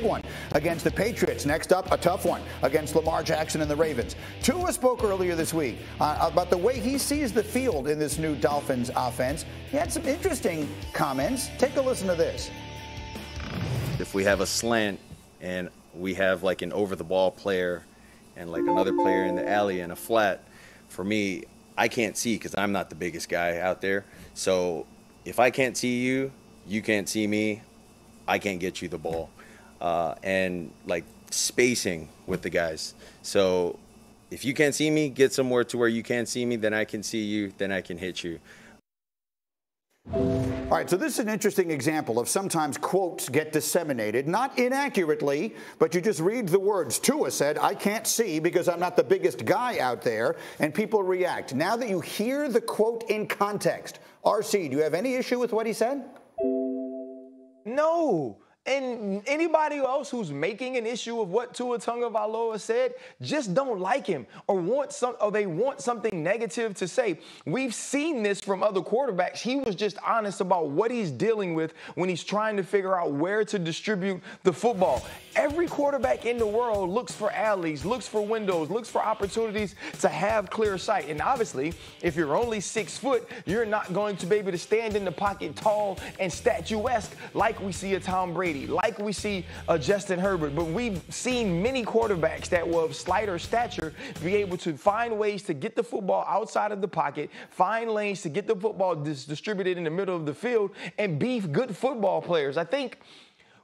big one against the Patriots. Next up, a tough one against Lamar Jackson and the Ravens. Tua spoke earlier this week about the way he sees the field in this new Dolphins offense. He had some interesting comments. Take a listen to this. If we have a slant and we have like an over-the-ball player and like another player in the alley and a flat, for me, I can't see because I'm not the biggest guy out there. So if I can't see you, you can't see me, I can't get you the ball. And like spacing with the guys. So if you can't see me, get somewhere to where you can't see me, then I can see you, then I can hit you. All right, so this is an interesting example of sometimes quotes get disseminated, not inaccurately, but you just read the words. Tua said, I can't see because I'm not the biggest guy out there, and people react. Now that you hear the quote in context, RC, do you have any issue with what he said? No. And anybody else who's making an issue of what Tua Tagovailoa said just don't like him or they want something negative to say. We've seen this from other quarterbacks. He was just honest about what he's dealing with when he's trying to figure out where to distribute the football. Every quarterback in the world looks for alleys, looks for windows, looks for opportunities to have clear sight. And obviously, if you're only 6 foot, you're not going to be able to stand in the pocket tall and statuesque like we see a Tom Brady, like we see a Justin Herbert. But we've seen many quarterbacks that were of slighter stature be able to find ways to get the football outside of the pocket, find lanes to get the football distributed in the middle of the field, and be good football players. I think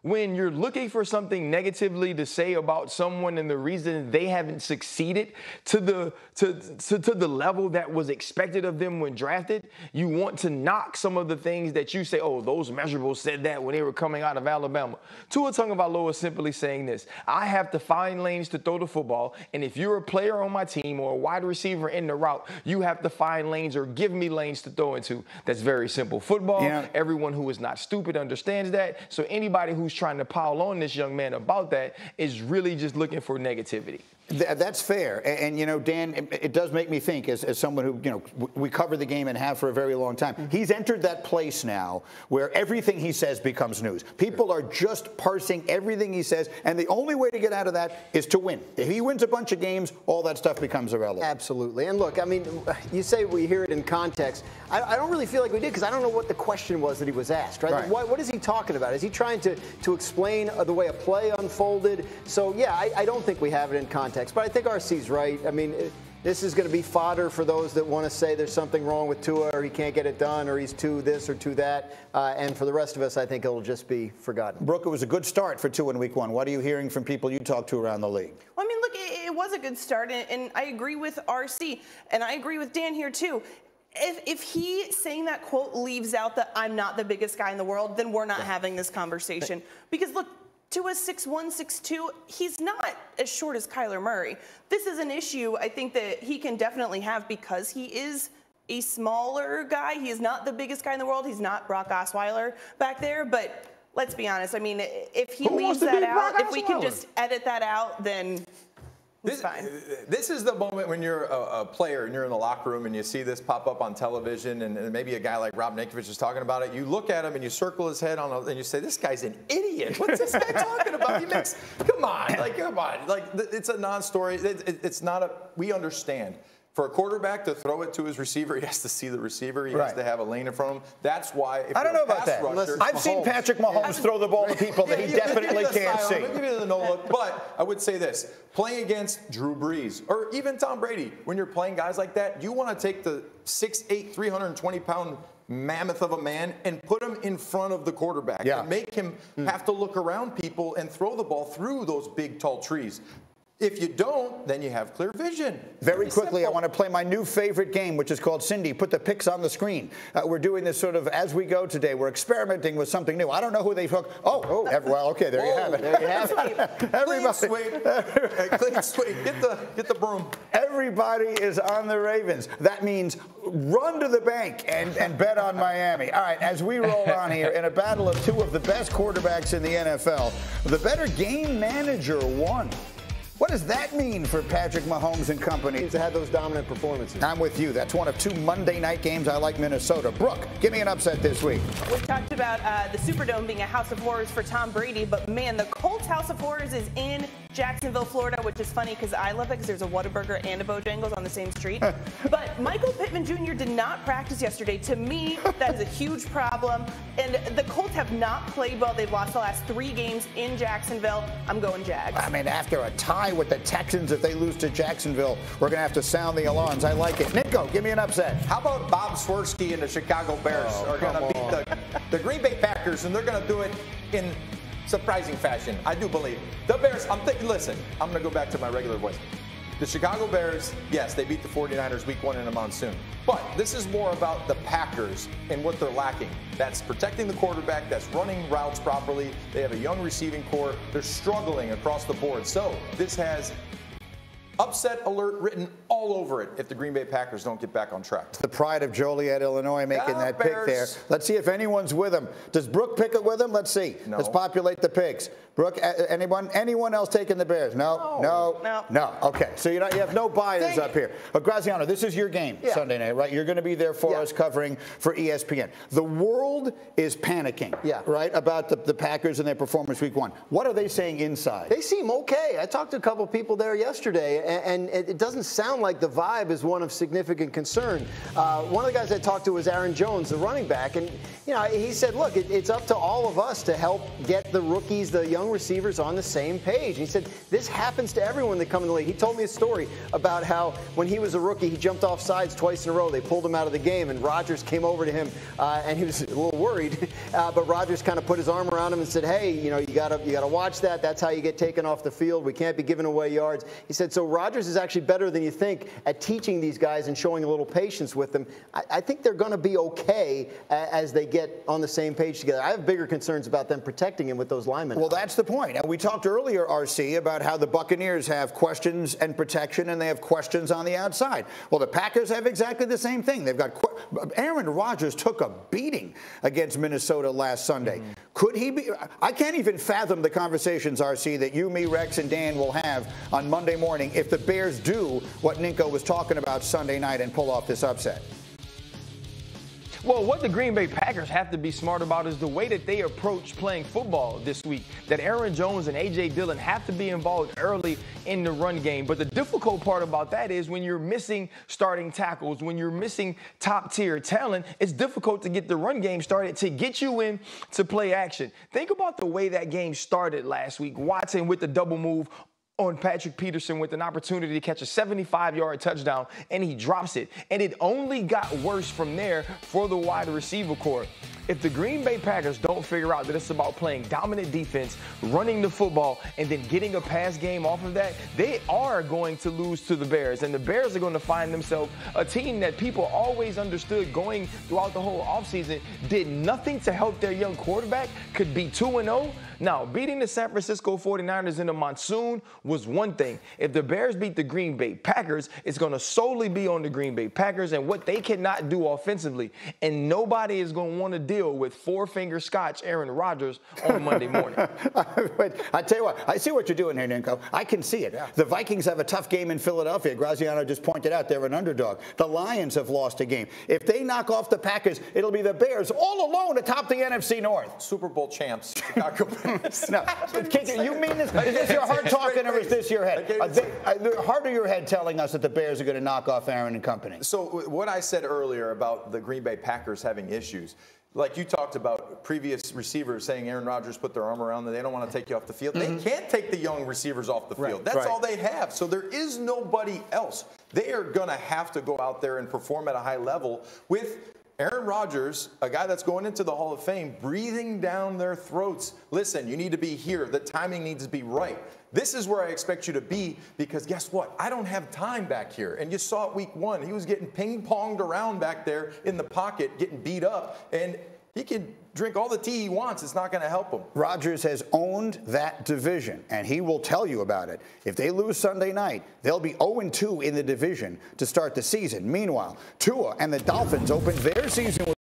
when you're looking for something negatively to say about someone and the reason they haven't succeeded to the level that was expected of them when drafted, you want to knock some of the things that you say, oh, those measurables said that when they were coming out of Alabama. Tua Tagovailoa is simply saying this: I have to find lanes to throw the football, and if you're a player on my team or a wide receiver in the route, you have to find lanes or give me lanes to throw into. That's very simple football. Yeah. Everyone who is not stupid understands that. So anybody who's trying to pile on this young man about that is really just looking for negativity. That's fair. And, you know, Dan, it does make me think, as someone who, you know, we cover the game and have for a very long time. Mm-hmm. He's entered that place now where everything he says becomes news. People are just parsing everything he says, and the only way to get out of that is to win. If he wins a bunch of games, all that stuff becomes irrelevant. Absolutely. And look, I mean, you say we hear it in context. I don't really feel like we did, because I don't know what the question was that he was asked, right? Right. What is he talking about? Is he trying to explain the way a play unfolded? So, yeah, I don't think we have it in context. But I think RC's right. I mean, this is going to be fodder for those that want to say there's something wrong with Tua, or he can't get it done, or he's too this or too that. And for the rest of us, I think it'll just be forgotten. Brooke, it was a good start for Tua in week 1. What are you hearing from people you talk to around the league? Well, I mean, look, it was a good start, and I agree with RC, and I agree with Dan here, too. If he saying that quote leaves out that I'm not the biggest guy in the world, then we're not having this conversation. Because, look, Tua's 6'1", 6'2". He's not as short as Kyler Murray. This is an issue I think that he can definitely have because he is a smaller guy. He is not the biggest guy in the world. He's not Brock Osweiler back there. But let's be honest. I mean, if he leaves that out, if we can just edit that out, then it's fine. This is the moment when you're a player and you're in the locker room and you see this pop up on television, and maybe a guy like Rob Ninkovich is talking about it. You look at him and you circle his head and you say, "This guy's an idiot. What's this guy talking about? He makes come on, like it's a non-story. It's not a. We understand." For a quarterback to throw it to his receiver, he has to see the receiver. He has to have a lane in front of him. That's why. If I don't know about that. I've seen Patrick Mahomes throw the ball to people that he definitely can't see. Give me the no look. But I would say this: playing against Drew Brees or even Tom Brady, when you're playing guys like that, you want to take the 6'8", 320-pound mammoth of a man and put him in front of the quarterback and make him have to look around people and throw the ball through those big, tall trees. If you don't, then you have clear vision. Very quickly, I want to play my new favorite game, which is called Cindy. Put the picks on the screen. We're doing this sort of as we go today. We're experimenting with something new. I don't know who they hooked. Well, okay, there you have it. There you have it. Everybody, clean sweep. Get the broom. Everybody is on the Ravens. That means run to the bank and bet on Miami. All right, as we roll on here in a battle of two of the best quarterbacks in the NFL, the better game manager won. What does that mean for Patrick Mahomes and company? To have those dominant performances. I'm with you. That's one of 2 Monday night games. I like Minnesota. Brooke, give me an upset this week. We talked about the Superdome being a house of horrors for Tom Brady, but man, the Colts house of horrors is in Jacksonville, Florida, which is funny because I love it because there's a Whataburger and a Bojangles on the same street. But Michael Pittman Jr. did not practice yesterday. To me, that is a huge problem. And the Colts have not played well. They've lost the last 3 games in Jacksonville. I'm going Jags. I mean, after a tie with the Texans, if they lose to Jacksonville, we're going to have to sound the alarms. I like it. Nico, give me an upset. How about Bob Swirsky and the Chicago Bears are going to beat the Green Bay Packers, and they're going to do it in surprising fashion. I do believe. The Bears, listen, I'm going to go back to my regular voice. The Chicago Bears, yes, they beat the 49ers week 1 in a monsoon. But this is more about the Packers and what they're lacking. That's protecting the quarterback, that's running routes properly. They have a young receiving core. They're struggling across the board. So this has upset alert written all over it if the Green Bay Packers don't get back on track. The pride of Joliet, Illinois, making that pick there. Let's see if anyone's with him. Does Brooke pick it with him? Let's see. No. Let's populate the picks. Brooke, anyone else taking the Bears? No. Okay, so you have no bias up here. But Graziano, this is your game Sunday night, right? You're going to be there for us covering for ESPN. The world is panicking, right, about the Packers and their performance week 1. What are they saying inside? They seem okay. I talked to a couple people there yesterday, and it doesn't sound like the vibe is one of significant concern. One of the guys I talked to was Aaron Jones, the running back, and he said, look, it's up to all of us to help get the rookies, the young receivers on the same page. And he said, this happens to everyone that come in the league. He told me a story about how when he was a rookie, he jumped off sides twice in a row. They pulled him out of the game, and Rodgers came over to him, and he was a little worried. But Rodgers kind of put his arm around him and said, hey, you gotta watch that. That's how you get taken off the field. We can't be giving away yards. He said, so Rodgers is actually better than you think at teaching these guys and showing a little patience with them. I think they're going to be okay as they get on the same page together. I have bigger concerns about them protecting him with those linemen. Well, that's the point. We talked earlier, RC, about how the Buccaneers have questions and protection, and they have questions on the outside. Well, the Packers have exactly the same thing. They've got Aaron Rodgers took a beating against Minnesota last Sunday. Could he be? I can't even fathom the conversations, RC, that you, me, Rex, and Dan will have on Monday morning if the Bears do what Ninko was talking about Sunday night and pull off this upset. Well, what the Green Bay Packers have to be smart about is the way that they approach playing football this week. That Aaron Jones and A.J. Dillon have to be involved early in the run game. But the difficult part about that is when you're missing starting tackles, when you're missing top-tier talent, it's difficult to get the run game started to get you in to play action. Think about the way that game started last week. Watson with the double move on Patrick Peterson with an opportunity to catch a 75-yard touchdown, and he drops it. And it only got worse from there for the wide receiver core. If the Green Bay Packers don't figure out that it's about playing dominant defense, running the football, and then getting a pass game off of that, they are going to lose to the Bears. And the Bears are going to find themselves a team that people always understood going throughout the whole offseason did nothing to help their young quarterback, could be 2-0. Now, beating the San Francisco 49ers in the monsoon was one thing. If the Bears beat the Green Bay Packers, it's going to solely be on the Green Bay Packers and what they cannot do offensively. And nobody is going to want to deal with four-finger scotch Aaron Rodgers on Monday morning. I tell you what, I see what you're doing here, Ninko. I can see it. Yeah. The Vikings have a tough game in Philadelphia. Graziano just pointed out they're an underdog. The Lions have lost a game. If they knock off the Packers, it'll be the Bears all alone atop the NFC North. Super Bowl champs, Chicago Bears. No, you mean this? Is this your heart talking or is this your head? The heart of your head telling us that the Bears are going to knock off Aaron and company. So what I said earlier about the Green Bay Packers having issues, like you talked about previous receivers saying Aaron Rodgers put their arm around them, they don't want to take you off the field. They can't take the young receivers off the field. That's all they have. So there is nobody else. They are going to have to go out there and perform at a high level with Aaron Rodgers, a guy that's going into the Hall of Fame, breathing down their throats. Listen, you need to be here. The timing needs to be right. This is where I expect you to be because guess what? I don't have time back here. And you saw it week one. He was getting ping-ponged around back there in the pocket, getting beat up. And he can drink all the tea he wants. It's not going to help him. Rodgers has owned that division, and he will tell you about it. If they lose Sunday night, they'll be 0-2 in the division to start the season. Meanwhile, Tua and the Dolphins opened their season with